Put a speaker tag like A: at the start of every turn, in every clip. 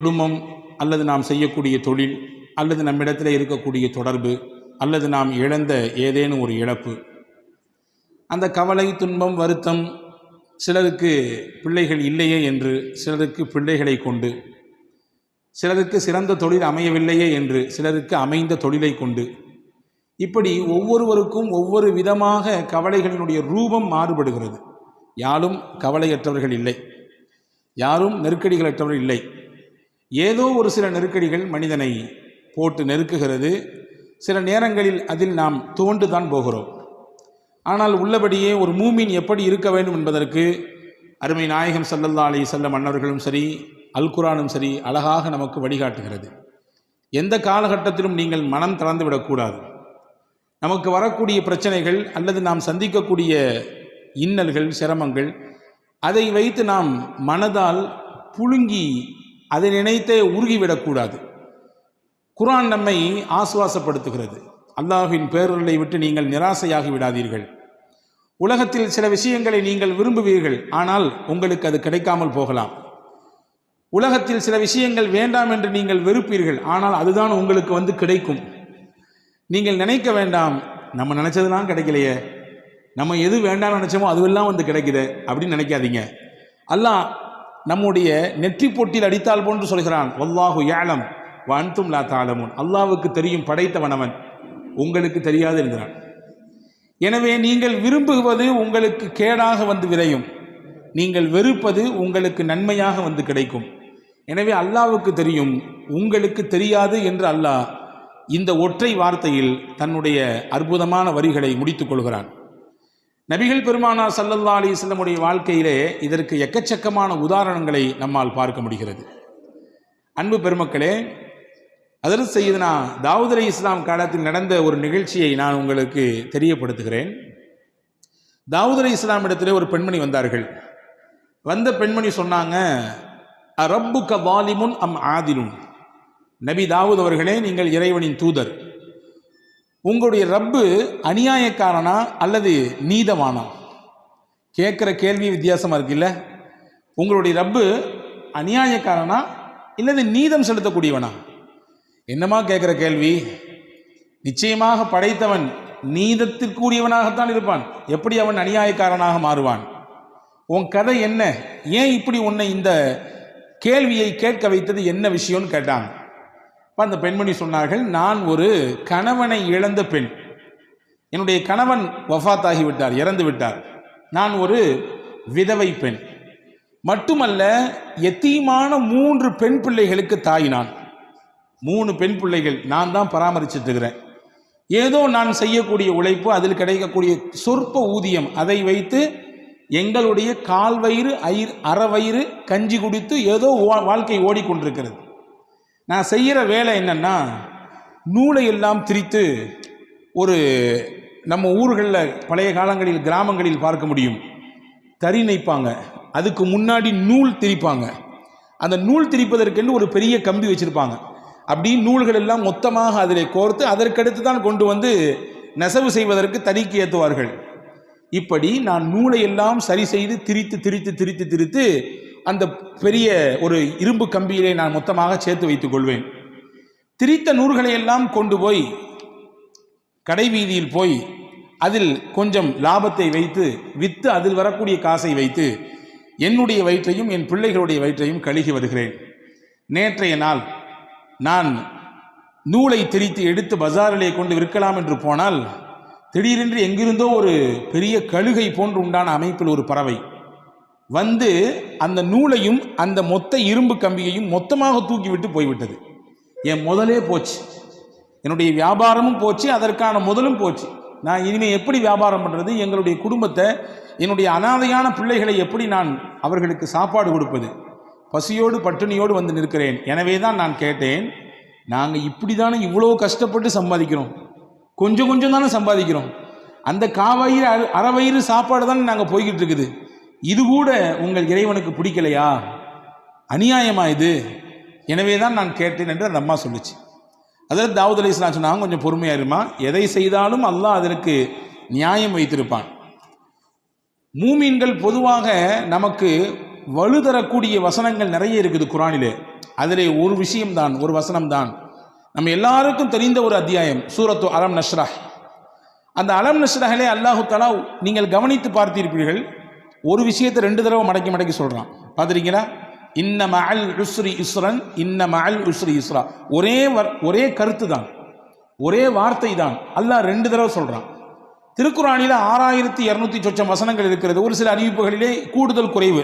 A: குடும்பம் அல்லது நாம் செய்யக்கூடிய தொழில் அல்லது நம்மிடத்தில் இருக்கக்கூடிய தொடர்பு அல்லது நாம் இழந்த ஏதேனும் ஒரு இழப்பு, அந்த கவலை, துன்பம், வருத்தம், சிலருக்கு பிள்ளைகள் இல்லையே என்று, சிலருக்கு பிள்ளைகளை கொண்டு, சிலருக்கு சிறந்த தொழில் அமையவில்லையே என்று, சிலருக்கு அமைந்த தொழிலை கொண்டு, இப்படி ஒவ்வொருவருக்கும் ஒவ்வொரு விதமாக கவலைகளினுடைய ரூபம் மாறுபடுகிறது. யாரும் கவலையற்றவர்கள் இல்லை, யாரும் நெருக்கடிகளற்றவர்கள் இல்லை. ஏதோ ஒரு சில நெருக்கடிகள் மனிதனை போட்டு நெருக்குகிறது. சில நேரங்களில் அதில் நாம் துவண்டுதான் போகிறோம். ஆனால் உள்ளபடியே ஒரு மூமின் எப்படி இருக்க வேண்டும் என்பதற்கு அருமை நாயகம் ஸல்லல்லாஹு அலைஹி வஸல்லம் அன்னவர்களும் சரி, அல் குர்ஆனும் சரி அழகாக நமக்கு வழிகாட்டுகிறது. எந்த காலகட்டத்திலும் நீங்கள் மனம் தளர்ந்து விடக்கூடாது. நமக்கு வரக்கூடிய பிரச்சனைகள் அல்லது நாம் சந்திக்கக்கூடிய இன்னல்கள், சிரமங்கள், அதை வைத்து நாம் மனதால் புழுங்கி அதை நினைத்தே உருகிவிடக்கூடாது. குர்ஆன் நம்மை ஆசுவாசப்படுத்துகிறது. அல்லாஹ்வின் பேரருளை விட்டு நீங்கள் நிராசையாகி விடாதீர்கள். உலகத்தில் சில விஷயங்களை நீங்கள் விரும்புவீர்கள், ஆனால் உங்களுக்கு அது கிடைக்காமல் போகலாம். உலகத்தில் சில விஷயங்கள் வேண்டாம் என்று நீங்கள் வெறுப்பீர்கள், ஆனால் அதுதான் உங்களுக்கு கிடைக்கும். நீங்கள் நினைக்க வேண்டாம், நம்ம நினைச்சதுலாம் கிடைக்கலையே, நம்ம எது வேண்டாம்னு நினைச்சோமோ அதுவெல்லாம் கிடைக்குது அப்படின்னு நினைக்காதீங்க. அல்லாஹ் நம்முடைய நெற்றி பொட்டில் அடித்தால் போன்று சொல்கிறான், வல்லாஹு யஅலம் வ அன்தும் லா தஅலமூன். அல்லாஹ்வுக்கு தெரியும், படைத்தவன் அவன், உங்களுக்கு தெரியாது என்கிறான். எனவே நீங்கள் விரும்புவது உங்களுக்கு கேடாக விளையும், நீங்கள் வெறுப்பது உங்களுக்கு நன்மையாக கிடைக்கும். எனவே அல்லாஹ்வுக்கு தெரியும், உங்களுக்கு தெரியாது என்று அல்லாஹ் இந்த ஒற்றை வார்த்தையில் தன்னுடைய அற்புதமான வரிகளை முடித்துக் கொள்கிறான். நபிகள் பெருமானார் ஸல்லல்லாஹு அலைஹி வஸல்லம் உடைய வாழ்க்கையிலே இதற்கு எக்கச்சக்கமான உதாரணங்களை நம்மால் பார்க்க முடிகிறது. அன்பு பெருமக்களே, ஹஜ்ரத் சையதுனா தாவூத் அலைஹிஸ்ஸலாம் காலத்தில் நடந்த ஒரு நிகழ்ச்சியை நான் உங்களுக்கு தெரியப்படுத்துகிறேன். தாவூத் அலைஹிஸ்ஸலாம் இடத்திலே ஒரு பெண்மணி வந்தார்கள். வந்த பெண்மணி சொன்னாங்க, ரப்புக வாலிமுன் அம் ஆதிலுன். நபி தாவூத் அவர்களே, நீங்கள் இறைவனின் தூதர், உங்களுடைய ரப்பு அநியாயக்காரனா அல்லது நீதமானா? கேட்குற கேள்வி வித்தியாசமாக இருக்குல்ல. உங்களுடைய ரப்பு அநியாயக்காரனா இல்லது நீதம் செலுத்தக்கூடியவனா? என்னமா கேட்குற கேள்வி? நிச்சயமாக படைத்தவன் நீதத்திற்குரியவனாகத்தான் இருப்பான். எப்படி அவன் அநியாயக்காரனாக மாறுவான்? உன் கதை என்ன? ஏன் இப்படி உன்னை இந்த கேள்வியை கேட்க வைத்தது, என்ன விஷயம்னு கேட்டாங்க. அந்த பெண்மணி சொன்னார்கள், நான் ஒரு கணவனை இழந்த பெண். என்னுடைய கணவன் வஃபாத் ஆகிவிட்டார், இறந்து விட்டார். நான் ஒரு விதவை பெண். மட்டுமல்ல, யத்தீமான 3 பெண் பிள்ளைகளுக்கு தாய். நான் 3 பெண் பிள்ளைகள் நான் தான் பராமரிச்சுட்டு இருக்கிறேன். ஏதோ நான் செய்யக்கூடிய உழைப்பு, அதில் கிடைக்கக்கூடிய சொற்ப ஊதியம், அதை வைத்து எங்களுடைய கால்வயிறு அறவயிறு கஞ்சி குடித்து ஏதோ வாழ்க்கை ஓடிக்கொண்டிருக்கிறது. நான் செய்கிற வேலை என்னன்னா, நூலை எல்லாம் திரித்து, ஒரு நம்ம ஊர்களில் பழைய காலங்களில் கிராமங்களில் பார்க்க முடியும், தறி நெய்ப்பாங்க, அதுக்கு முன்னாடி நூல் திரிப்பாங்க. அந்த நூல் திரிப்பதற்கென்று ஒரு பெரிய கம்பி வச்சுருப்பாங்க. அப்படி நூல்கள் எல்லாம் மொத்தமாக அதில் கோர்த்து அதற்கடுத்து தான் கொண்டு நெசவு செய்வதற்கு தறிக்கு ஏற்றுவார்கள். இப்படி நான் நூலை எல்லாம் சரி செய்து திரித்து திரித்து திரித்து திரித்து அந்த பெரிய ஒரு இரும்பு கம்பியிலே நான் மொத்தமாக சேர்த்து வைத்துக் கொள்வேன். திரித்த நூல்களை எல்லாம் கொண்டு போய் கடை வீதியில் போய் அதில் கொஞ்சம் லாபத்தை வைத்து விற்று அதில் வரக்கூடிய காசை வைத்து என்னுடைய வயிற்றையும் என் பிள்ளைகளுடைய வயிற்றையும் கழுகி வருகிறேன். நேற்றைய நாள் நான் நூலை திரித்து எடுத்து பஜாரிலே கொண்டு விற்கலாம் என்று போனால், திடீரென்று எங்கிருந்தோ ஒரு பெரிய கழுகை போன்று உண்டான அமைப்பில் ஒரு பறவை அந்த நூலையும் அந்த மொத்த இரும்பு கம்பியையும் மொத்தமாக தூக்கிவிட்டு போய்விட்டது. என் முதலே போச்சு, என்னுடைய வியாபாரமும் போச்சு, அதற்கான முதலும் போச்சு. நான் இனிமேல் எப்படி வியாபாரம் பண்ணுறது? எங்களுடைய குடும்பத்தை, என்னுடைய அனாதையான பிள்ளைகளை எப்படி நான் அவர்களுக்கு சாப்பாடு கொடுப்பது? பசியோடு பட்டினியோடு நிற்கிறேன். எனவே தான் நான் கேட்டேன், நாங்கள் இப்படி தானே இவ்வளோ கஷ்டப்பட்டு சம்பாதிக்கிறோம், கொஞ்சம் கொஞ்சம் தானே சம்பாதிக்கிறோம், அந்த காவயிறு அறவயிறு சாப்பாடு தானே நாங்கள் போய்கிட்டு இருக்குது, இது கூட உங்கள் இறைவனுக்கு பிடிக்கலையா? அநியாயமா இது? எனவே தான் நான் கேட்டேன் என்று அந்த அம்மா சொல்லிச்சு. அதாவது தாவூத் அலைஹிஸ்ஸலாம் சொன்னாங்க, கொஞ்சம் பொறுமையா இருமா, எதை செய்தாலும் அல்லாஹ் அதற்கு நியாயம் வைத்திருப்பான். மூமீன்கள் பொதுவாக நமக்கு வலுதரக்கூடிய வசனங்கள் நிறைய இருக்குது குர்ஆனிலே. அதிலே ஒரு விஷயம்தான், ஒரு வசனம்தான் நம்ம எல்லாருக்கும் தெரிந்த ஒரு அத்தியாயம், சூரத்து அலம் நஷ்ரஹ். அந்த அலம் நஷ்ரஹிலே அல்லாஹு தஆலா நீங்கள் கவனித்து பார்த்திருப்பீர்கள், ஒரு விஷயத்தை 2 தடவை மடக்கி மடக்கி சொல்றான். பார்த்துருக்கீங்களா? இன்ன மஅல் உஸ்ரி யுஸ்ரன், இன்ன மஅல் உஸ்ரி யுஸ்ரா. ஒரே கருத்து தான், ஒரே வார்த்தை தான், அல்லாஹ் 2 தடவை சொல்றான். திருக்குர்ஆனில் 6200 சொச்சம் வசனங்கள் இருக்கிறது. ஒரு சில அறிவிப்புகளிலே கூடுதல் குறைவு.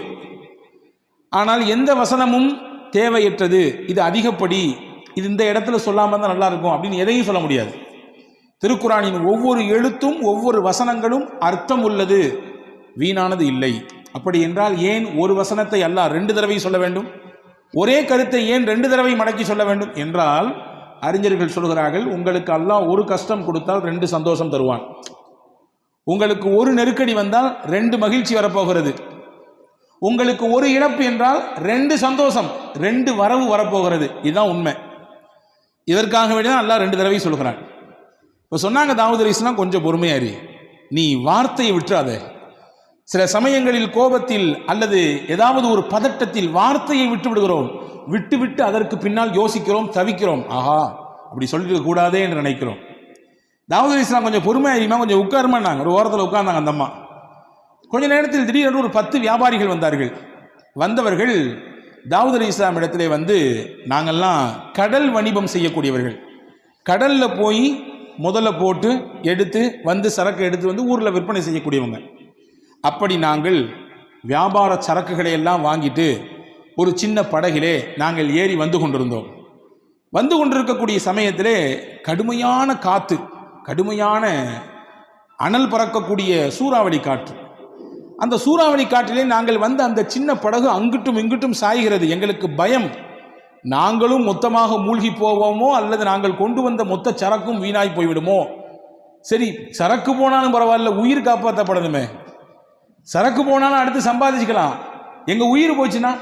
A: ஆனால் எந்த வசனமும் தேவையற்றது, இது அதிகப்படி, இது இந்த இடத்துல சொல்லாமல் தான் நல்லா இருக்கும் அப்படின்னு எதையும் சொல்ல முடியாது. திருக்குர்ஆனின் ஒவ்வொரு எழுத்தும் ஒவ்வொரு வசனங்களும் அர்த்தம் உள்ளது, வீணானது இல்லை. அப்படி என்றால் ஏன் ஒரு வசனத்தை அல்லாஹ் 2 தடவை சொல்ல வேண்டும்? ஒரே கருத்தை ஏன் 2 தடவை மடக்கி சொல்ல வேண்டும் என்றால், அறிஞர்கள் சொல்கிறார்கள், உங்களுக்கு அல்லாஹ் ஒரு கஷ்டம் கொடுத்தால் 2 சந்தோஷம் தருவான். உங்களுக்கு ஒரு நெருக்கடி வந்தால் 2 மகிழ்ச்சி வரப்போகிறது. உங்களுக்கு ஒரு இழப்பு என்றால் 2 சந்தோஷம், 2 வரவு வரப்போகிறது. இதுதான் உண்மை. இதற்காக வேண்டிதான் அல்லாஹ் 2 தடவை சொல்கிறான். இப்போ சொன்னாங்க தாவூத் அலைஹிஸ்ஸலாம், கொஞ்சம் பொறுமையாரி, நீ வார்த்தையை விட்டுறாத. சில சமயங்களில் கோபத்தில் அல்லது ஏதாவது ஒரு பதட்டத்தில் வார்த்தையை விட்டு விடுகிறோம், விட்டு அதற்கு பின்னால் யோசிக்கிறோம், தவிக்கிறோம். ஆஹா, அப்படி சொல்லிட்டு கூடாதே என்று நினைக்கிறோம். தாவூத் அலைஹிஸ்ஸலாம் கொஞ்சம் பொறுமையாரிமா, கொஞ்சம் உட்காருமான்னாங்க. ஒரு ஓரத்தில் உட்கார்ந்தாங்க அந்த அம்மா. கொஞ்ச நேரத்தில் திடீரென்று ஒரு 10 வியாபாரிகள் வந்தார்கள். வந்தவர்கள் தாவூத் அலைஹிஸ்ஸலாம் இடத்திலே வந்து, நாங்கள்லாம் கடல் வணிபம் செய்யக்கூடியவர்கள், கடலில் போய் முதல்ல போட்டு எடுத்து வந்து சரக்கு எடுத்து வந்து ஊரில் விற்பனை செய்யக்கூடியவங்க. அப்படி நாங்கள் வியாபார சரக்குகளை எல்லாம் வாங்கிட்டு ஒரு சின்ன படகிலே நாங்கள் ஏறி வந்து கொண்டிருந்தோம். வந்து கொண்டிருக்கக்கூடிய சமயத்திலே கடுமையான காற்று, கடுமையான அனல் பறக்கக்கூடிய சூறாவளி காற்று. அந்த சூறாவளி காற்றிலே நாங்கள் வந்து அந்த சின்ன படகு அங்கிட்டும் இங்கிட்டும் சாய்கிறது. எங்களுக்கு பயம், நாங்களும் மொத்தமாக மூழ்கி போவோமோ அல்லது நாங்கள் கொண்டு வந்த மொத்த சரக்கும் வீணாய் போய்விடுமோ. சரி, சரக்கு போனாலும் பரவாயில்ல, உயிர் காப்பாற்றப்படணுமே. சரக்கு போனாலும் அடுத்து சம்பாதிச்சுக்கலாம், எங்க உயிர் போச்சுன்னா.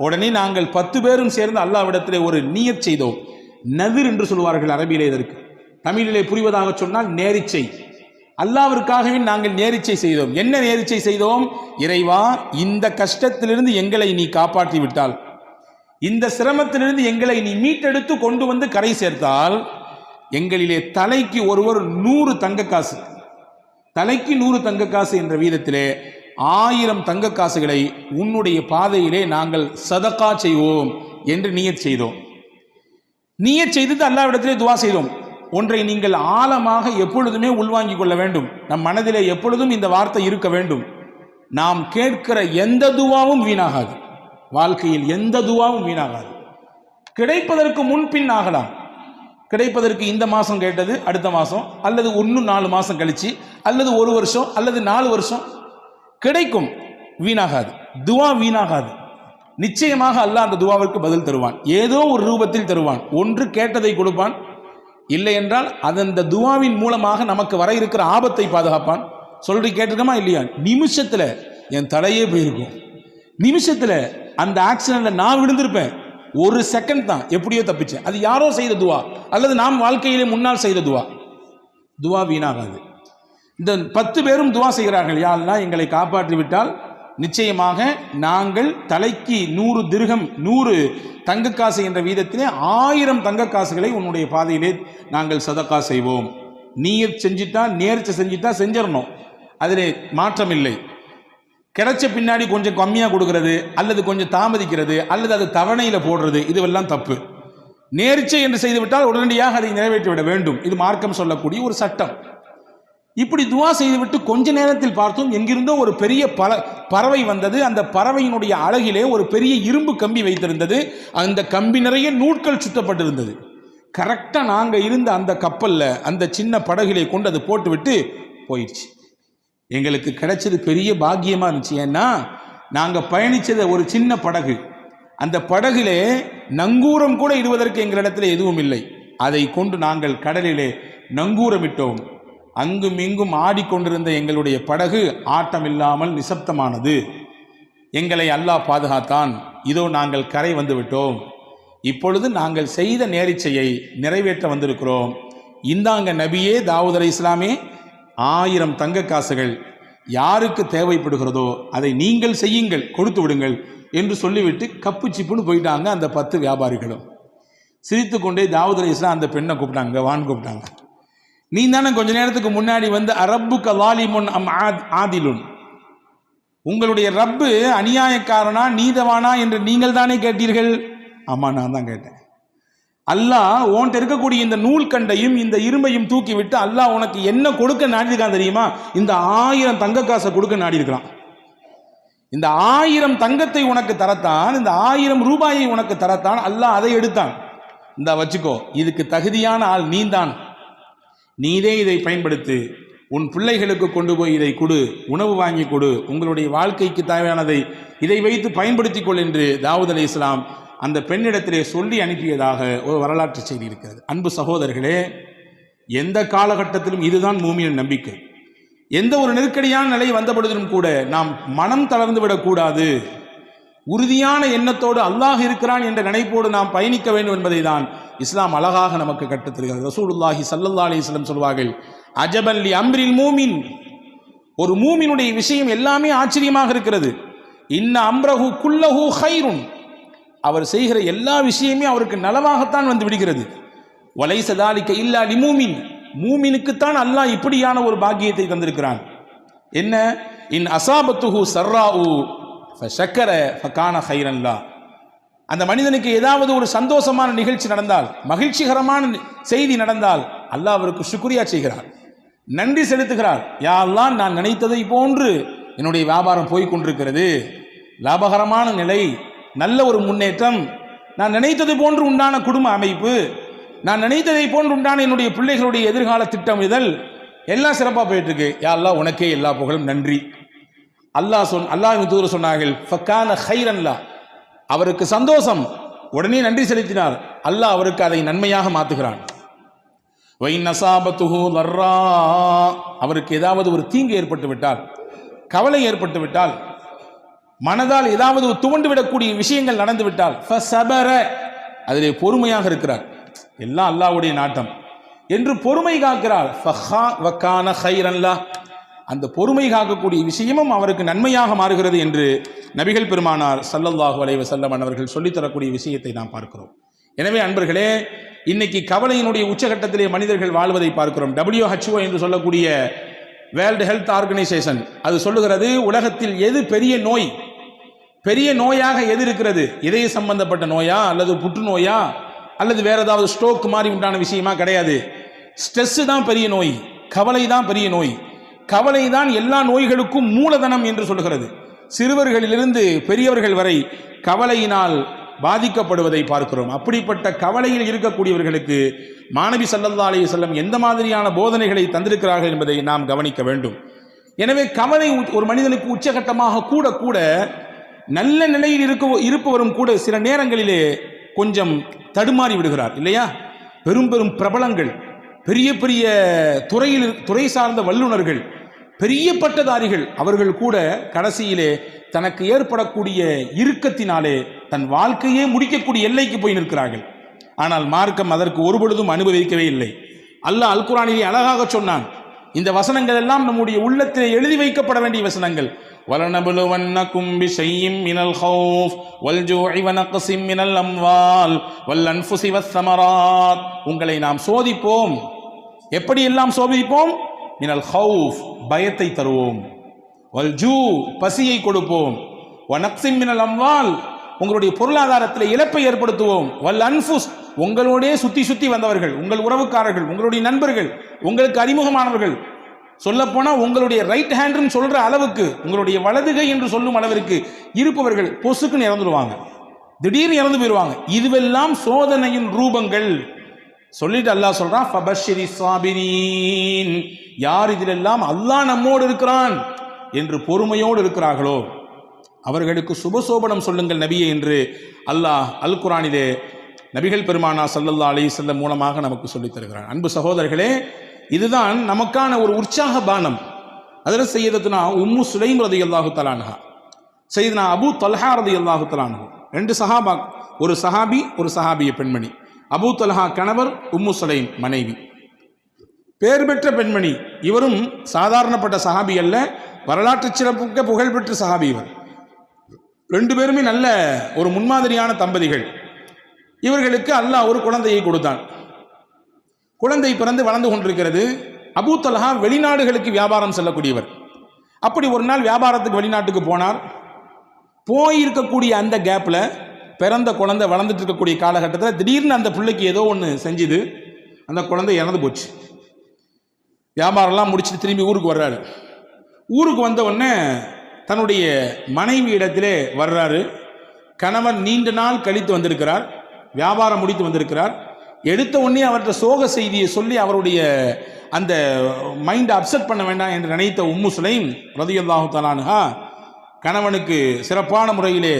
A: உடனே நாங்கள் 10 பேரும் சேர்ந்து அல்லாஹ்விடத்திலே ஒரு நியத் செய்தோம். நதிர் என்று சொல்வார்கள் அரபியிலே. இதற்கு தமிழிலே புரிவதாக சொன்னால் நேரிச்சை. அல்லாஹ்விற்காகவே நாங்கள் நேரிச்சை செய்தோம். என்ன நேரிச்சை செய்தோம்? இறைவா, இந்த கஷ்டத்திலிருந்து எங்களை நீ காப்பாற்றி விட்டால், இந்த சிரமத்திலிருந்து எங்களை நீ மீட்டெடுத்து கொண்டு வந்து கரை சேர்த்தால், எங்களிலே தலைக்கு ஒருவர் 100 தங்க காசு, தலைக்கு 100 தங்க காசு என்ற வீதத்திலே 1000 தங்க காசுகளை உன்னுடைய பாதையிலே நாங்கள் சதகா செய்வோம் என்று நியத் செய்தோம். நியத் செய்து அல்லாஹ்விடத்திலே துவா செய்தோம். ஒன்றை நீங்கள் ஆழமாக எப்பொழுதுமே உள்வாங்கிக் கொள்ள வேண்டும். நம் மனதிலே எப்பொழுதும் இந்த வார்த்தை இருக்க வேண்டும். நாம் கேட்கிற எந்த துவாவும் வீணாகாது. வாழ்க்கையில் எந்த துவாவும் வீணாகாது. கிடைப்பதற்கு முன்பின் ஆகலாம். கிடைப்பதற்கு இந்த மாதம் கேட்டது அடுத்த மாதம், அல்லது இன்னும் 4 மாதம் கழிச்சு, அல்லது 1 வருஷம், அல்லது 4 வருஷம் கிடைக்கும். வீணாகாது, துவா வீணாகாது. நிச்சயமாக அல்லாஹ் அந்த துவாவிற்கு பதில் தருவான். ஏதோ ஒரு ரூபத்தில் தருவான். ஒன்று கேட்டதை கொடுப்பான், இல்லை என்றால் அந்த துவாவின் மூலமாக நமக்கு வர இருக்கிற ஆபத்தை பாதுகாப்பான். சொல்லி கேட்டிருக்கமா இல்லையா? நிமிஷத்தில் என் தலையே போயிருக்கும். நிமிஷத்தில் அந்த ஆக்சிடென்ட்ல நான் விழுந்திருப்பேன். 1 செகண்ட் தான், எப்படியோ தப்பிச்சேன். அது யாரோ செய்த துவா அல்லது நாம் வாழ்க்கையிலே முன்னால் செய்த துவா. துவா வீணாகாது. இந்த 10 பேரும் துவா செய்கிறார்கள், யா அல்லாஹ் எங்களை காப்பாற்றி விட்டால் நிச்சயமாக நாங்கள் தலைக்கு 100 திர்ஹம், 100 தங்க காசு என்ற வீதத்திலே 1000 தங்க காசுகளை உன்னுடைய பாதையிலே நாங்கள் சதகா செய்வோம். நீயத் செஞ்சிட்டா, நேர்ச்சி செஞ்சிட்டா செஞ்சிடணும், அதிலே மாற்றம் இல்லை. கிடைச்ச பின்னாடி கொஞ்சம் கம்மியாக கொடுக்கறது அல்லது கொஞ்சம் தாமதிக்கிறது அல்லது அது தவணையில் போடுறது, இதுவெல்லாம் தப்பு. நேர்ச்சை என்று செய்துவிட்டால் உடனடியாக அதை நிறைவேற்றிவிட வேண்டும். இது மார்க்கம் சொல்லக்கூடிய ஒரு சட்டம். இப்படி துவா செய்துவிட்டு கொஞ்ச நேரத்தில் பார்த்தோம், எங்கிருந்தோ ஒரு பெரிய பறவை வந்தது. அந்த பறவையினுடைய அழகிலே ஒரு பெரிய இரும்பு கம்பி வைத்திருந்தது. அந்த கம்பி நிறைய நூட்கள் சுத்தப்பட்டிருந்தது. கரெக்டாக நாங்கள் இருந்த அந்த கப்பலில், அந்த சின்ன படகிலே கொண்டு அது போட்டுவிட்டு போயிடுச்சு. எங்களுக்கு கிடைச்சது பெரிய பாக்கியமாக இருந்துச்சு. ஏன்னா நாங்கள் பயணித்தது ஒரு சின்ன படகு. அந்த படகிலே நங்கூரம் கூட இடுவதற்கு எங்களிடத்தில் எதுவும் இல்லை. அதை கொண்டு நாங்கள் கடலிலே நங்கூரமிட்டோம். அங்கும் இங்கும் ஆடிக்கொண்டிருந்த எங்களுடைய படகு ஆட்டமில்லாமல் நிசப்தமானது. எங்களை அல்லாஹ் பாதுகாத்தான். இதோ நாங்கள் கரை வந்து விட்டோம். இப்பொழுது நாங்கள் செய்த நேரிச்சையை நிறைவேற்ற வந்திருக்கிறோம். இந்தாங்க நபியே தாவூத் அலைஹிஸ்ஸலாமே, 1000 தங்க காசுகள் யாருக்கு தேவைப்படுகிறதோ அதை நீங்கள் செய்யுங்கள், கொடுத்து விடுங்கள். என்று சொல்லிவிட்டு கப்பு சிப்புன்னு போயிட்டாங்க அந்த 10 வியாபாரிகளும். சிரித்து கொண்டே தாவூத் அலைஹிஸ்ஸலாம் அந்த பெண்ணை கூப்பிட்டாங்க, வான்னு கூப்பிட்டாங்க. நீ தானே கொஞ்ச நேரத்துக்கு முன்னாடி வந்து அரப்புக்க லாலிமுன் அம் ஆதிலுன், உங்களுடைய ரப்பு அநியாயக்காரனா நீதவானா என்று நீங்கள் தானே கேட்டீர்கள். ஆமா, நான் தான் கேட்டேன். அல்லாஹ் உன்கிட்ட இருக்கக்கூடிய இந்த நூல் கண்டையும் இந்த இரும்பையும் தூக்கி விட்டு அல்லாஹ் உனக்கு என்ன கொடுக்க நாடிருக்கான் தெரியுமா? இந்த 1000 தங்க காசை கொடுக்க நாடிருக்கிறான். இந்த 1000 தங்கத்தை உனக்கு தரத்தான், இந்த 1000 ரூபாயை உனக்கு தரத்தான் அல்லாஹ் அதை எடுத்தான். இந்த வச்சுக்கோ, இதுக்கு தகுதியான ஆள் நீதான், நீதே இதை பயன்படுத்து, உன் பிள்ளைகளுக்கு கொண்டு போய் இதை கொடு, உணவு வாங்கி கொடு, உங்களுடைய வாழ்க்கைக்கு தேவையானதை இதை வைத்து பயன்படுத்திக் கொள் என்று தாவூத் அலைஹிஸ்ஸலாம் அந்த பெண்ணிடத்திலே சொல்லி அனுப்பியதாக ஒரு வரலாற்று செய்தி இருக்கிறது. அன்பு சகோதரர்களே, எந்த காலகட்டத்திலும் இதுதான் மூமியின் நம்பிக்கை. எந்த ஒரு நெருக்கடியான நிலை வந்த பொழுதிலும் கூட நாம் மனம் தளர்ந்து விடக்கூடாது. உறுதியான எண்ணத்தோடு அல்லாஹ் இருக்கிறான் என்ற நினைப்போடு நாம் பயணிக்க வேண்டும் என்பதை தான் இஸ்லாம் அழகாக நமக்கு கற்றுத்தருகிறது. ரசூலுல்லாஹி ஸல்லல்லாஹு அலைஹி வஸல்லம் சொல்வார்கள், அஜபன் லி அம்ரில் மூமின், ஒரு மூமினுடைய விஷயம் எல்லாமே ஆச்சரியமாக இருக்கிறது. இன்ன அம்ரஹு குல்லஹு கைருன், அவர் செய்கிற எல்லா விஷயமே அவருக்கு நலவாகத்தான் வந்து விடுகிறது. வலைஸ தாலிக இல்லா லிமூமின், மூமினுக்குத்தான் அல்லாஹ் இப்படியான ஒரு பாக்கியத்தை தந்திருக்கிறான். என்ன? இன் அசாபத்துஹு சர்ராஉ ஃபஷக்கர ஃபகான கைரன் லா, அந்த மனிதனுக்கு ஏதாவது ஒரு சந்தோஷமான நிகழ்ச்சி நடந்தால், மகிழ்ச்சிகரமான செய்தி நடந்தால் அல்லாஹ் அவருக்கு சுக்ரியா செய்கிறார், நன்றி செலுத்துகிறார். யா அல்லாஹ், நான் நினைத்ததை போன்று என்னுடைய வியாபாரம் போய் கொண்டிருக்கிறது, லாபகரமான நிலை, நல்ல ஒரு முன்னேற்றம், நான் நினைத்தது போன்று உண்டான குடும்ப அமைப்பு, நான் நினைத்ததை போன்று உண்டான என்னுடைய பிள்ளைகளுடைய எதிர்கால திட்டமிடுதல் எல்லாம் சிறப்பாக போயிட்டு இருக்கு. யா அல்லாஹ், உனக்கே எல்லா புகழும், நன்றி. அல்லாஹ்வின் தூதர் சொன்னார்கள், ஃபகான கைரன் லா, அவருக்கு சந்தோஷம், உடனே நன்றி செலுத்தினார், அல்லாஹ் அவருக்கு அதை நன்மையாக மாற்றுகிறான். வைன் அஸாபத்துஹு லர்ரா, அவருக்கு ஏதாவது ஒரு தீங்கு ஏற்பட்டு விட்டால், கவலை ஏற்பட்டு விட்டால், மனதால் ஏதாவது துவண்டு விடக்கூடிய விஷயங்கள் நடந்து விட்டால், ஃபஸபர, அதிலே பொறுமையாக இருக்கிறார், எல்லாம் அல்லாஹ்வுடைய நாட்டம் என்று பொறுமை காக்கிறார். ஃபகான கைரன் லா, அந்த பொறுமை காக்கக்கூடிய விஷயமும் அவருக்கு நன்மையாக மாறுகிறது என்று நபிகள் பெருமானார் ஸல்லல்லாஹு அலைஹி வஸல்லம் அவர்கள் சொல்லித்தரக்கூடிய விஷயத்தை நாம் பார்க்கிறோம். எனவே அன்பர்களே, இன்னைக்கு கவலையினுடைய உச்சகட்டத்திலே மனிதர்கள் வாழ்வதை பார்க்கிறோம். WHO என்று சொல்லக்கூடிய வேர்ல்டு ஹெல்த் ஆர்கனைசேஷன் அது சொல்லுகிறது, உலகத்தில் எது பெரிய நோய், பெரிய நோயாக எது இருக்கிறது, இதய சம்பந்தப்பட்ட நோயா அல்லது புற்றுநோயா அல்லது வேற ஏதாவது ஸ்ட்ரோக் மாதிரி உண்டான விஷயமா? கிடையாது. ஸ்ட்ரெஸ் தான் பெரிய நோய், கவலை தான் பெரிய நோய். கவலை தான் எல்லா நோய்களுக்கும் மூலதனம் என்று சொல்கிறது. சிறுவர்களிலிருந்து பெரியவர்கள் வரை கவலையினால் பாதிக்கப்படுவதை பார்க்கிறோம். அப்படிப்பட்ட கவலையில் இருக்கக்கூடியவர்களுக்கு மாணவி ஸல்லல்லாஹு அலைஹி வஸல்லம் எந்த மாதிரியான போதனைகளை தந்திருக்கிறார்கள் என்பதை நாம் கவனிக்க வேண்டும். எனவே கவலை ஒரு மனிதனுக்கு உச்சகட்டமாக கூட கூட நல்ல நிலையில் இருப்பவரும் கூட சில நேரங்களிலே கொஞ்சம் தடுமாறி விடுகிறார் இல்லையா? பெரும் பெரும் பிரபலங்கள், பெரிய பெரிய துறை சார்ந்த வல்லுநர்கள், பெரிய பட்டதாரிகள், அவர்கள் கூட கடைசியிலே தனக்கு ஏற்படக்கூடிய இறுக்கத்தினாலே தன் வாழ்க்கையே முடிக்கக்கூடிய எல்லைக்கு போய் நிற்கிறார்கள். ஆனால் மார்க்கம் அதற்கு ஒருபொழுதும் அனுபவிக்கவே இல்லை. அல்லாஹ் அல் குர்ஆனிலே அழகாக சொன்னான். இந்த வசனங்கள் எல்லாம் நம்முடைய உள்ளத்திலே எழுதி வைக்கப்பட வேண்டிய வசனங்கள். வலனபுலுவன்னகும் பிஷைஇம் மினல் ஹௌஃப் வல்ஜூஇ வனக்ஸிம் மினல் அம்வால் வல்அன்ஃபுஸி வஸ்ஸமராத், உங்களை நாம் சோதிப்போம். எப்படி எல்லாம் சோதிப்போம்? மினல் ஹௌஃப், பயத்தை தருவோம், வல்ஜூ, பசியை கொடுப்போம், வனக்ஸிம் மினல் அம்வால், உங்களுடைய பொருளாதாரத்தில் இழப்பை ஏற்படுத்துவோம், வல் அன்ஃபுஸ், உங்களோடே சுத்தி சுத்தி வந்தவர்கள், உங்கள் உறவுக்காரர்கள், உங்களுடைய நண்பர்கள், உங்களுக்கு அறிமுகமானவர்கள், சொல்லப்போனால் உங்களுடைய ரைட் ஹேண்ட்னு சொல்ற அளவுக்கு, உங்களுடைய வலதுகை என்று சொல்லும் அளவிற்கு இருப்பவர்கள் பொசுக்குன்னு இறந்துடுவாங்க, திடீர்னு இறந்து போயிடுவாங்க. இதுவெல்லாம் சோதனையின் ரூபங்கள். சொல்லிட்டு அல்லாஹ் சொல்றான், ஃபபஷ்ஷிரி ஸாபிரீன், யார் இதிலெல்லாம் அல்லாஹ் நம்மோடு இருக்கிறான் என்று பொறுமையோடு இருக்கிறார்களோ அவர்களுக்கு சுபசோபனம் சொல்லுங்கள் நபியே என்று அல்லாஹ் அல் குர்ஆனிலே நபிகள் பெருமானா ஸல்லல்லாஹு அலைஹி வஸல்லம் மூலமாக நமக்கு சொல்லித் தருகிறான். அன்பு சகோதரர்களே, இதுதான் நமக்கான ஒரு உற்சாக பானம். அதில் சையதத்துனா உம்மு சுலைம் ரலியல்லாஹு தஆலா அன்ஹா, சையதுனா அபூ தல்ஹா ரலியல்லாஹு தஆலா அன்ஹு, ரெண்டு சஹாபா, ஒரு சஹாபி ஒரு சஹாபிய பெண்மணி. அபூ தல்ஹா கணவர், உம்மு சுலைம் மனைவி, பேர் பெற்ற பெண்மணி. இவரும் சாதாரணப்பட்ட சஹாபி அல்ல, வரலாற்று சிறப்புக்க புகழ்பெற்ற சஹாபி. இவர் ரெண்டு பேருமே நல்ல ஒரு முன்மாதிரியான தம்பதிகள். இவர்களுக்கு அல்லாஹ் ஒரு குழந்தையை கொடுத்தான். குழந்தை பிறந்து வளர்ந்து கொண்டிருக்கிறது. அபூ தல்ஹா வெளிநாடுகளுக்கு வியாபாரம் செல்லக்கூடியவர். அப்படி ஒரு நாள் வியாபாரத்துக்கு வெளிநாட்டுக்கு போனார். போயிருக்கக்கூடிய அந்த கேப்பில் பிறந்த குழந்தை வளர்ந்துட்டு இருக்கக்கூடிய காலகட்டத்தில் திடீர்னு அந்த பிள்ளைக்கு ஏதோ ஒன்று செஞ்சுது. அந்த குழந்தை இறந்து போச்சு. வியாபாரம்லாம் முடிச்சுட்டு திரும்பி ஊருக்கு வர்றாரு. ஊருக்கு வந்த உடனே தன்னுடைய மனைவி இடத்திலே வர்றாரு. கணவன் நீண்ட நாள் கழித்து வந்திருக்கிறார், வியாபாரம் முடித்து வந்திருக்கிறார். எடுத்த உடனே அவர்கிட்ட சோக செய்தியை சொல்லி அவருடைய அந்த மைண்டை அப்செட் பண்ண வேண்டாம் என்று நினைத்த உம்மு சுலைம் ரலியல்லாஹு தஆலா அன்ஹா கணவனுக்கு சிறப்பான முறையிலே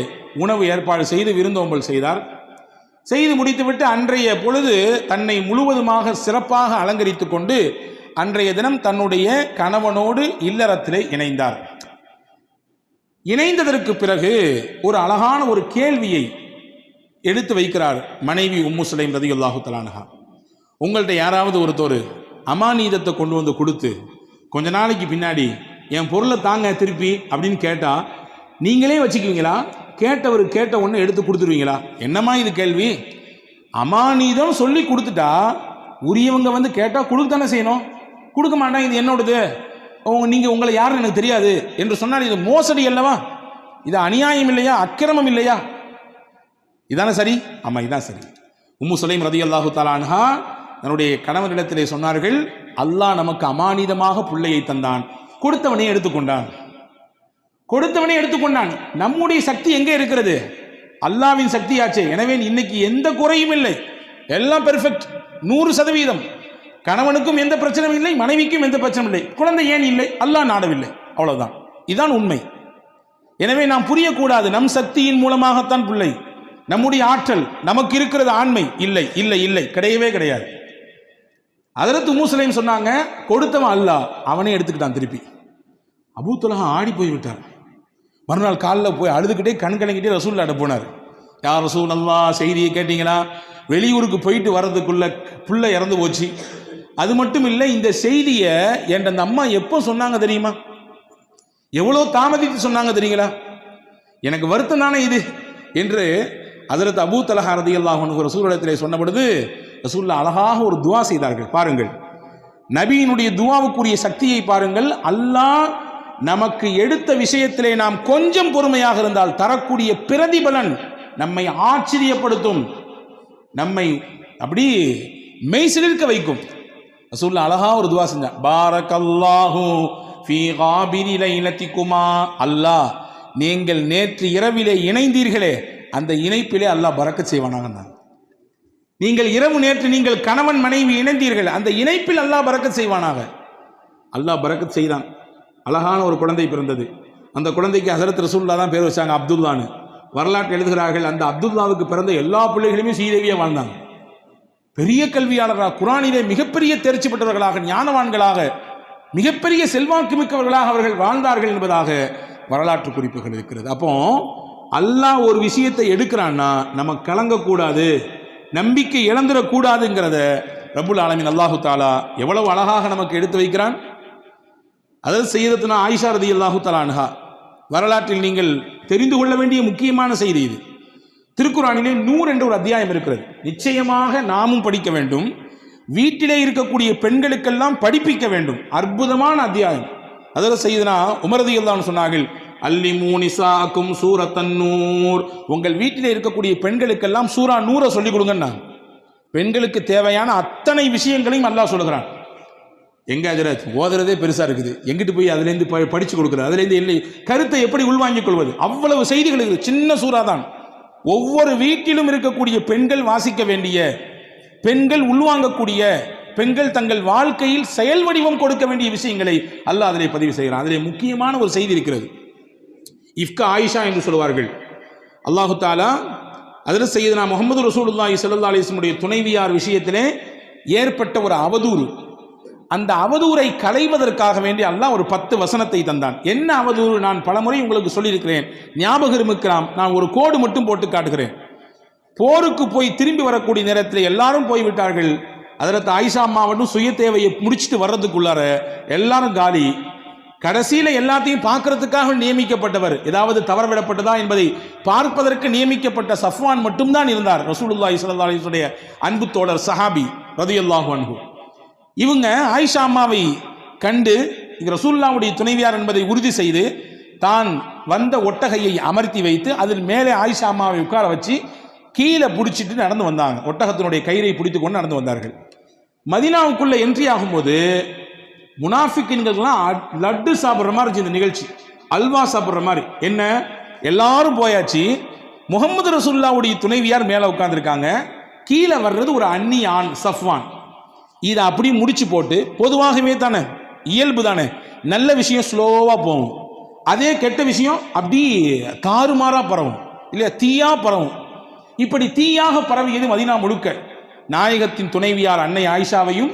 A: உணவு ஏற்பாடு செய்து விருந்தோம்பல் செய்தார். செய்து முடித்துவிட்டு அன்றைய பொழுது தன்னை முழுவதுமாக சிறப்பாக அலங்கரித்து கொண்டு அன்றைய தினம் தன்னுடைய கணவனோடு இல்லறத்திலே இணைந்தார். இணைந்ததற்கு பிறகு ஒரு அழகான ஒரு கேள்வியை எடுத்து வைக்கிறார் மனைவி உம்மு சுலைம் ரலியல்லாஹு தஆலா அன்ஹா. உங்கள்கிட்ட யாராவது ஒருத்தர் அமானீதத்தை கொண்டு வந்து கொடுத்து கொஞ்ச நாளைக்கு பின்னாடி என் பொருளை தாங்க திருப்பி அப்படின்னு கேட்டால் நீங்களே வச்சுக்குவீங்களா? கேட்டவர் கேட்ட ஒன்று எடுத்து கொடுத்துருவீங்களா? என்னம்மா இது கேள்வி? அமானீதம் சொல்லி கொடுத்துட்டா உரியவங்க வந்து கேட்டால் கொடுக்க தானே செய்யணும். கொடுக்க மாட்டாங்க, இது என்னோடது, நீங்கள் உங்களை யாருன்னு எனக்கு தெரியாது என்று சொன்னால் இது மோசடி அல்லவா? இது அநியாயம் இல்லையா? அக்கிரமம் இல்லையா? இதானே சரி? ஆமாம், இதான் சரி. உம்மு சுலைம் ரலியல்லாஹு தஆலா அன்ஹா தன்னுடைய கணவனிடத்திலே சொன்னார்கள், அல்லாஹ் நமக்கு அமானிதமாக பிள்ளையை தந்தான், கொடுத்தவனை எடுத்துக்கொண்டான். கொடுத்தவனை எடுத்துக்கொண்டான். நம்முடைய சக்தி எங்கே இருக்கிறது? அல்லாவின் சக்தியாச்சே. எனவே இன்னைக்கு எந்த குறையும் இல்லை, எல்லாம் பெர்ஃபெக்ட், 100%. கணவனுக்கும் எந்த பிரச்சனையும் இல்லை, மனைவிக்கும் எந்த பிரச்சனையும் இல்லை. குழந்தை ஏன் இல்லை? அல்லாஹ் நாடவில்லை, அவ்வளவுதான். இதுதான் உண்மை. எனவே நாம் புரியக்கூடாது நம் சக்தியின் மூலமாகத்தான் பிள்ளை, நம்முடைய ஆற்றல், நமக்கு இருக்கிறது ஆண்மை. இல்லை இல்லை இல்லை, கிடையவே கிடையாது. ஹஜ்ரத் உம்மு சுலைம் சொன்னாங்க, கொடுத்தவன் அல்லாஹ், அவனே எடுத்துக்கிட்டான் திருப்பி. அபூ தல்ஹா ஆடி போய் விட்டார். மறுநாள் காலில் போய் அழுதுகிட்டே கண் கலங்கிட்டே ரசூலுல்லாஹ்ட்ட போனார். யார் ரசூலல்லாஹ், செய்தியை கேட்டீங்களா? வெளியூருக்கு போயிட்டு வர்றதுக்குள்ள பிள்ளை இறந்து போச்சு. அது மட்டும் இல்லை, இந்த செய்தியை என் அந்த அம்மா எப்போ சொன்னாங்க தெரியுமா? எவ்வளோ தாமதித்து சொன்னாங்க தெரியுங்களா? எனக்கு வருத்தம் தானே இது என்று ஹஜ்ரத் அபூ தல்ஹா ரலியல்லாஹு அன்ஹு ரசூலுல்லாஹ்விடத்திலே சொன்ன பொழுது ரசூலுல்லாஹ் அழகாக ஒரு துஆ செய்தார்கள். பாருங்கள், நபியினுடைய துஆவுக்குரிய சக்தியை பாருங்கள். அல்லாஹ் நமக்கு எடுத்த விஷயத்திலே நாம் கொஞ்சம் பொறுமையாக இருந்தால் தரக்கூடிய பிரதிபலன் நம்மை ஆச்சரியப்படுத்தும், நம்மை அப்படி மெய்சிலிர்க்க வைக்கும். ரசூலுல்லாஹ் அழகா ஒரு துஆ செஞ்சாங்க. பாரக்கல்லாஹு ஃபீ காபிரி லைலத்திகுமா, அல்லாஹ் நீங்கள் நேற்று இரவிலே இணைந்தீர்களே அந்த இணைப்பிலே அல்லாஹ் பரக்கத் செய்வானாக. நீங்கள் இரவு நேற்று நீங்கள் கணவன் மனைவி இணைந்தீர்கள், அந்த இணைப்பில் அல்லாஹ் பரக்கத் செய்வானாக. அல்லாஹ் பரக்கத் செய்தான். அழகான ஒரு குழந்தை பிறந்தது. அந்த குழந்தைக்கு ஹஜ்ரத் ரசூலுல்லாஹ் தான் பேர் வச்சாங்க, அப்துல்லான்னு. வரலாற்று எழுதுகிறார்கள், அந்த அப்துல்லாவுக்கு பிறந்த எல்லா பிள்ளைகளுமே சீதேவியாக வாழ்ந்தாங்க. பெரிய கல்வியாளராக, குர்ஆனிலே மிகப்பெரிய தேர்ச்சி பெற்றவர்களாக, ஞானவான்களாக, மிகப்பெரிய செல்வாக்கு மிக்கவர்களாக அவர்கள் வாழ்ந்தார்கள் என்பதாக வரலாற்று குறிப்புகள் இருக்கிறது. அப்போ அல்லாஹ் ஒரு விஷயத்தை எடுக்கிறான்னா நம்ம கலங்கக்கூடாது, நம்பிக்கை இழந்துடக்கூடாதுங்கிறத ரப்புல் ஆலமீன் அல்லாஹு தாலா எவ்வளவு அழகாக நமக்கு எடுத்து வைக்கிறான். அதாவது சய்யிதத்துனா ஆயிஷா ரலியல்லாஹு தஆலா அன்ஹா வரலாற்றில் நீங்கள் தெரிந்து கொள்ள வேண்டிய முக்கியமான செய்தி இது. திருக்குர்ஆனிலே நூர் என்ற ஒரு அத்தியாயம் இருக்கிறது. நிச்சயமாக நாமும் படிக்க வேண்டும், வீட்டிலே இருக்கக்கூடிய பெண்களுக்கெல்லாம் படிப்பிக்க வேண்டும். அற்புதமான அத்தியாயம். அதில் சய்யிதனா உமர் ரலியல்லாஹு அன்ஹு சொன்னார்கள், அல்லிமூ நிசாக்கும் சூரத்தன் நூர், உங்கள் வீட்டிலே இருக்கக்கூடிய பெண்களுக்கெல்லாம் சூரா நூரை சொல்லிக் கொடுங்கன்னா. பெண்களுக்கு தேவையான அத்தனை விஷயங்களையும் அல்லாஹ் சொல்லுகிறான். எங்க ஹஜ்ரத் ஓதுறதே பெருசா இருக்குது, எங்கிட்டு போய் அதுலேருந்து படிச்சு கொடுக்குறது, அதுலேருந்து இல்லை கருத்தை எப்படி உள்வாங்கிக் கொள்வது, அவ்வளவு செய்திகள் இருக்குது. சின்ன சூறா தான். ஒவ்வொரு வீட்டிலும் இருக்கக்கூடிய பெண்கள் வாசிக்க வேண்டிய, பெண்கள் உள்வாங்கக்கூடிய, பெண்கள் தங்கள் வாழ்க்கையில் செயல் வடிவம் கொடுக்க வேண்டிய விஷயங்களை அல்லாஹ் அதிலே பதிவு செய்கிறான். அதிலே முக்கியமான ஒரு செய்தி இருக்கிறது. இஃப்க ஆயிஷா என்று சொல்வார்கள். அல்லாஹு தாலா அதில் சய்யிதனா முஹம்மது ரசூலுல்லாஹி ஸல்லல்லாஹு அலைஹி வஸல்லம் உடைய துணைவியார் விஷயத்திலே ஏற்பட்ட ஒரு அவதூறு, அந்த அவதூறை களைவதற்காக வேண்டி அல்லாஹ் ஒரு 10 வசனத்தை தந்தான். என்ன அவதூறு? நான் பலமுறை உங்களுக்கு சொல்லியிருக்கிறேன், ஞாபகம் இருக்கலாம். நான் ஒரு கோடு மட்டும் போட்டு காட்டுகிறேன். போருக்கு போய் திரும்பி வரக்கூடிய நேரத்தில் எல்லாரும் போய்விட்டார்கள். ஹஜ்ரத் ஆயிஷா அம்மாவட்டும் சுய தேவையை முடிச்சுட்டு வர்றதுக்குள்ளார எல்லாரும் காலி. கடைசியில எல்லாத்தையும் பார்க்கறதுக்காக நியமிக்கப்பட்டவர், ஏதாவது தவறவிடப்பட்டதா என்பதை பார்ப்பதற்கு நியமிக்கப்பட்ட சஃப்வான் மட்டும்தான் இருந்தார். ரசூலுல்லாஹி ஸல்லல்லாஹு அலைஹி வஸல்லம் அன்பு தோழர் சஹாபி ரலியல்லாஹு அன்ஹு. இவங்க ஆயிஷா அம்மாவை கண்டு ரசூலுல்லாஹ்வுடைய துணைவியார் என்பதை உறுதி செய்து தான் வந்த ஒட்டகையை அமர்த்தி வைத்து அதில் மேலே ஆயிஷா அம்மாவை உட்கார வச்சு கீழே பிடிச்சிட்டு நடந்து வந்தாங்க. ஒட்டகத்தினுடைய கயிறை பிடித்து கொண்டு நடந்து வந்தார்கள். மதீனாவுக்குள்ள என்ட்ரி ஆகும்போது முனாஃபிக்கின்கள்லாம் லட்டு சாப்பிட்ற மாதிரி இருந்துச்சு. இந்த நிகழ்ச்சி அல்வா சாப்பிட்ற மாதிரி. என்ன, எல்லாரும் போயாச்சு, முகமது ரசூலுல்லாஹ்வுடைய துணைவியார் மேலே உட்கார்ந்துருக்காங்க, கீழே வர்றது ஒரு அன்னி ஆண் சஃப்வான். இதை அப்படி முடிச்சு போட்டு, பொதுவாகவே தானே இயல்பு தானே, நல்ல விஷயம் ஸ்லோவாக போகும், அதே கெட்ட விஷயம் அப்படி தாறுமாறா பரவும் இல்லையா, தீயா பரவும். இப்படி தீயாக பரவியது மதீனா முழுக்க. நாயகத்தின் துணைவியார் அன்னை ஆயிஷாவையும்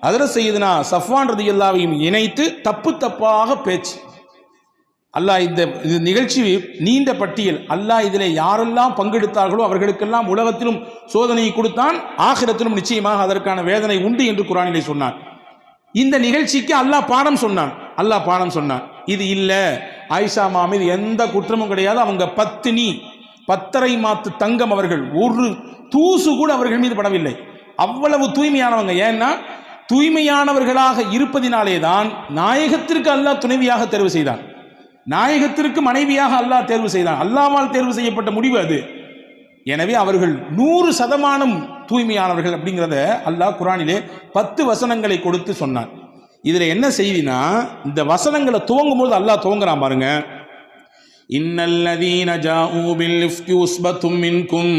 A: ஹஜ்ரத் சய்யிதுனா சஃப்வான் ரலியல்லாஹுவையும் இணைத்து தப்பு தப்பாக பேச்சு. அல்லாஹ் இந்த நிகழ்ச்சி நீண்ட பட்டியல். அல்லாஹ் இதில் யாரெல்லாம் பங்கெடுத்தார்களோ அவர்களுக்கெல்லாம் உலகத்திலும் சோதனையை கொடுத்தான், ஆகிரத்திலும் நிச்சயமாக அதற்கான வேதனை உண்டு என்று குர்ஆனிலே சொன்னான். இந்த நிகழ்ச்சிக்கு அல்லாஹ் பாடம் சொன்னான். இது இல்ல, ஆயிஷா அம்மா மீது எந்த குற்றமும் கிடையாது, அவங்க பத்தினி, 10.5 மாத்து தங்கம், அவர்கள் ஒரு தூசு கூட அவர்கள் மீது படவில்லை, அவ்வளவு தூய்மையானவங்க. ஏன்னா தூய்மையானவர்களாக இருப்பதினாலே தான் நாயகத்திற்கு அல்லாஹ் துணைவியாக தேர்வு செய்தான், நாயகத்திற்கு மனைவியாக அல்லாஹ் தேர்வு செய்தான். அல்லாஹ்வால் தேர்வு செய்யப்பட்ட முடிவு அது. எனவே அவர்கள் 100% தூய்மையானவர்கள் அப்படிங்கிறத அல்லாஹ் குர்ஆனிலே 10 வசனங்களை கொடுத்து சொன்னான். இதுல என்ன செய்தினா, இந்த வசனங்களை துவங்கும் போது அல்லாஹ் துவங்குறான் பாருங்க. இன்னல்லதீன ஜாஊ பில் இஃப்கி உஸ்பத்தும் மின்கும்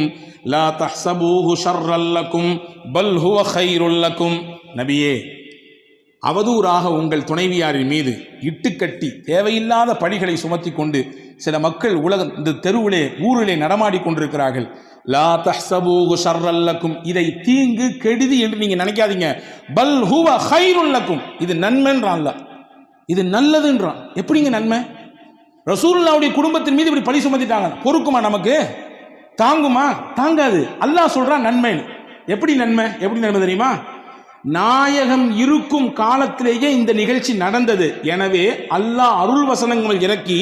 A: லா தஹ்ஸபூஹு ஷர்ரல் லக்கும் பல் ஹுவ கைருல் லக்கும். நபியே, அவதூறாக உங்கள் துணைவியாரின் மீது இட்டுக்கட்டி தேவையில்லாத பழிகளை சுமத்தி கொண்டு சில மக்கள் இந்த தெருவிலே ஊரிலே நடமாடி கொண்டிருக்கிறார்கள். லா தஹ்ஸபூஹு ஷர்ரல் லக்கும், இதை தீங்கு கெடுதி என்று நீங்க நினைக்காதீங்க. பல் ஹுவ கைருல் லக்கும், இது நன்மைன்றான் அல்லாஹ், இது நல்லதுன்றான். எப்படிங்க நன்மை? ரசூலுல்லாஹ்வுடைய குடும்பத்தின் மீது இப்படி பழி சுமத்திட்டாங்க, பொறுக்குமா? நமக்கு தாங்குமா? தாங்காது. அல்லாஹ் சொல்றான் நன்மை. எப்படி நன்மை தெரியுமா? நாயகம் இருக்கும் காலத்திலேயே இந்த நிகழ்ச்சி நடந்தது. எனவே அல்லாஹ் அருள் வசனங்கள் இறக்கி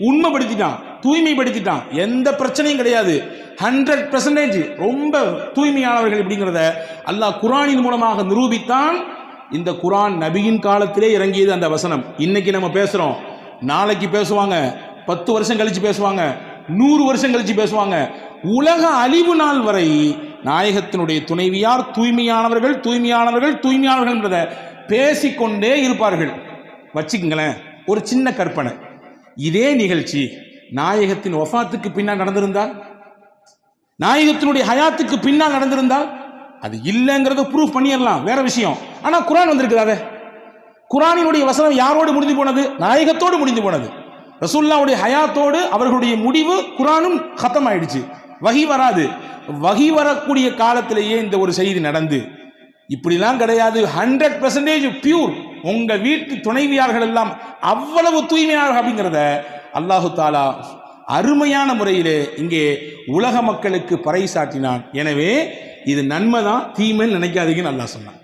A: உண்மைப்படுத்திட்டான், தூய்மைப்படுத்திட்டான். எந்த பிரச்சனையும் கிடையாது, 100% ரொம்ப தூய்மையானவர்கள் அப்படிங்கிறத அல்லாஹ் குர்ஆனின் மூலமாக நிரூபித்தான். இந்த குர்ஆன் நபியின் காலத்திலே இறங்கியது அந்த வசனம். இன்னைக்கு நம்ம பேசுறோம், நாளைக்கு பேசுவாங்க, 10 வருஷம் கழிச்சு பேசுவாங்க, 100 வருஷம் கழிச்சு பேசுவாங்க. உலக அழிவு நாள் வரை நாயகத்தினுடைய துணைவியார் தூய்மையானவர்கள் என்றதை பேசிக்கொண்டே இருப்பார்கள். வச்சுக்கங்களேன், ஒரு சின்ன கற்பனை. இதே நிகழ்ச்சி நாயகத்தின் வஃபாத்துக்கு பின்னால் நடந்திருந்தால், நாயகத்தினுடைய ஹயாத்துக்கு பின்னால் நடந்திருந்தால், அது இல்லைங்கிறத ப்ரூஃப் பண்ணிடலாம், வேற விஷயம். ஆனா குர்ஆன் வந்திருக்கிறாரு. குர்ஆனினுடைய வசனம் யாரோடு முடிந்து போனது? நாயகத்தோடு முடிந்து போனது. ரசூலுல்லாஹ்வுடைய ஹயாத்தோடு அவர்களுடைய முடிவு குர்ஆனும் கத்தம் ஆயிடுச்சு. வஹி வராது. வஹி வரக்கூடிய காலத்திலேயே இந்த ஒரு செய்தி நடந்து, இப்படிலாம் கிடையாது, 100% பியூர், உங்க வீட்டு துணைவியார்கள் எல்லாம் அவ்வளவு தூய்மையானவர்கள் அப்படிங்கிறத அல்லாஹு தாலா அருமையான முறையிலே இங்கே உலக மக்களுக்கு பறைசாட்டினான். எனவே இது நன்மை தான், தீமைன்னு நினைக்காதீங்கன்னு அல்லாஹ் சொன்னான்.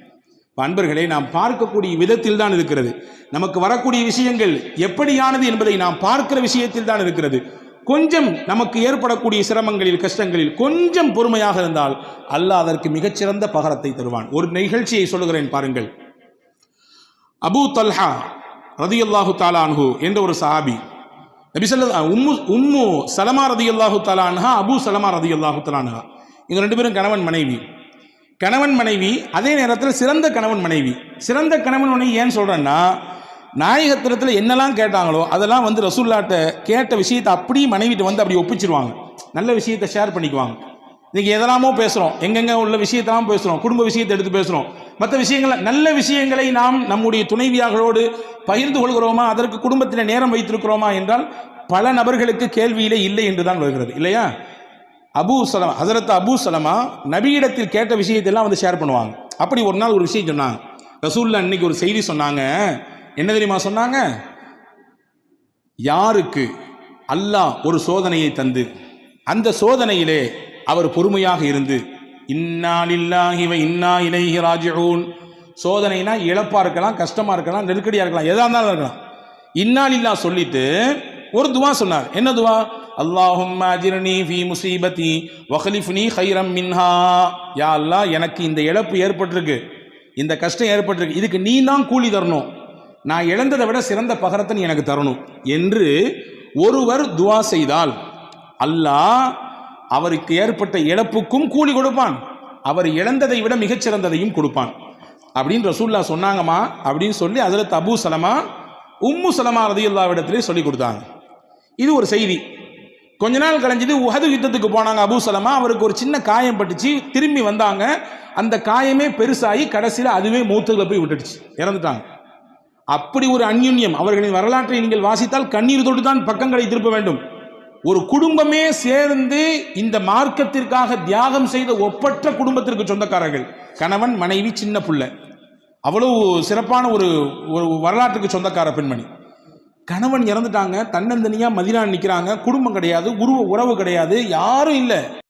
A: அன்பர்களே, நாம் பார்க்கக்கூடிய விதத்தில் தான் இருக்கிறது. நமக்கு வரக்கூடிய விஷயங்கள் எப்படியானது என்பதை நாம் பார்க்கிற விஷயத்தில் தான் இருக்கிறது. கொஞ்சம் நமக்கு ஏற்படக்கூடிய சிரமங்களில், கஷ்டங்களில் கொஞ்சம் பொறுமையாக இருந்தால் அல்லாஹ் அதற்கு மிகச்சிறந்த பகரத்தை தருவான். ஒரு நிகழ்ச்சியை சொல்லுகிறேன் பாருங்கள். அபூ தல்ஹா ரதியல்லாஹு தஆலா அன்ஹு என்ற ஒரு சஹாபி, நபி ஸல்லல்லாஹு உம்மு சலமா ரதியல்லாஹு தஆலா அன்ஹா, அபூ சலமா ரதியல்லாஹு தஆலா அன்ஹா, இவங்க 2 பேரும் கணவன் மனைவி. அதே நேரத்தில் சிறந்த கணவன் மனைவி. சிறந்த கணவன் மனைவி ஏன் சொல்றேன்னா, நாயகத்திரத்தில் என்னெல்லாம் கேட்டாங்களோ அதெல்லாம் ரசூலுல்லாஹ்ட்ட கேட்ட விஷயத்தை அப்படியே மனைவிட்டு அப்படி ஒப்பிச்சிருவாங்க. நல்ல விஷயத்தை ஷேர் பண்ணிக்குவாங்க. இன்னைக்கு எதெல்லாமோ பேசுகிறோம், எங்கெங்கே உள்ள விஷயத்தெல்லாம் பேசுகிறோம், குடும்ப விஷயத்தை எடுத்து பேசுகிறோம், மற்ற விஷயங்களை, நல்ல விஷயங்களை நாம் நம்முடைய துணைவியார்களோடு பகிர்ந்து கொள்கிறோமா, அதற்கு குடும்பத்தில் நேரம் வைத்திருக்கிறோமா என்றால் பல நபர்களுக்கு கேள்வியிலே இல்லை என்று தான் வருகிறது, இல்லையா? ஹஸரத் அபூ சலமா நபியிடத்தில் கேட்ட விஷயத்தெல்லாம் ஷேர் பண்ணுவாங்க. அப்படி ஒரு நாள் ஒரு விஷயம் சொன்னாங்க. ரசூலுல்லாஹ் அன்னைக்கு ஒரு செய்தி சொன்னாங்க. என்ன தெரியுமா சொன்னாங்க? யாருக்கு அல்லாஹ் ஒரு சோதனையை தந்து அந்த சோதனையிலே அவர் பொறுமையாக இருந்து, இன்னா லில்லாஹி வ இன்னா இலைஹி ராஜிஊன், சோதனைனா இழப்பா இருக்கலாம், கஷ்டமா இருக்கலாம், நெருக்கடியா இருக்கலாம், எதா இருந்தாலும் இருக்கலாம். இன்னாலில்லா சொல்லிட்டு ஒரு துவா சொன்னார். என்ன துவா? அல்லாஹும்ம அஜிர்னி ஃபீ முஸீபதி வக்லிஃப்னி கைரம் மின்ஹா. யா அல்லாஹ், எனக்கு இந்த இழப்பு ஏற்பட்டிருக்கு, இந்த கஷ்டம் ஏற்பட்டிருக்கு, இதுக்கு நீ தான் கூலி தரணும், நான் இழந்ததை விட சிறந்த பகரத்தை நீ எனக்கு தரணும் என்று ஒருவர் துவா செய்தால் அல்லாஹ் அவருக்கு ஏற்பட்ட இழப்புக்கும் கூலி கொடுப்பான், அவர் இழந்ததை விட மிகச்சிறந்ததையும் கொடுப்பான் அப்படின்னு ரசூலுல்லாஹ் சொன்னாங்கம்மா அப்படின்னு சொல்லி ஹஜ்ரத் அபூ சலமா உம்மு சலமா ரலியல்லாஹு இடத்திலே சொல்லி கொடுத்தாங்க. இது ஒரு செய்தி. கொஞ்ச நாள் கழிஞ்சது, உஹது யுத்தத்துக்கு போனாங்க அபூ சலமா. அவருக்கு ஒரு சின்ன காயம் பட்டுச்சு, திரும்பி வந்தாங்க, அந்த காயமே பெருசாகி கடைசியில் அதுவே மௌத்துல போய் விட்டுடுச்சு, இறந்துட்டாங்க. அப்படி ஒரு அந்யுன்யம். அவர்களின் வரலாற்றை நீங்கள் வாசித்தால் கண்ணீர் தொட்டு தான் பக்கங்களை திருப்ப வேண்டும். ஒரு குடும்பமே சேர்ந்து இந்த மார்க்கத்திற்காக தியாகம் செய்த ஒப்பற்ற குடும்பத்திற்கு சொந்தக்காரர்கள், கணவன் மனைவி சின்ன பிள்ளை, அவ்வளவு சிறப்பான ஒரு வரலாற்றுக்கு சொந்தக்கார பெண்மணி. கணவன் இறந்துட்டாங்க, தன்னந்தனியா மதீனா நிற்கிறாங்க, குடும்பம் கிடையாது, உறவு கிடையாது, யாரும் இல்லை.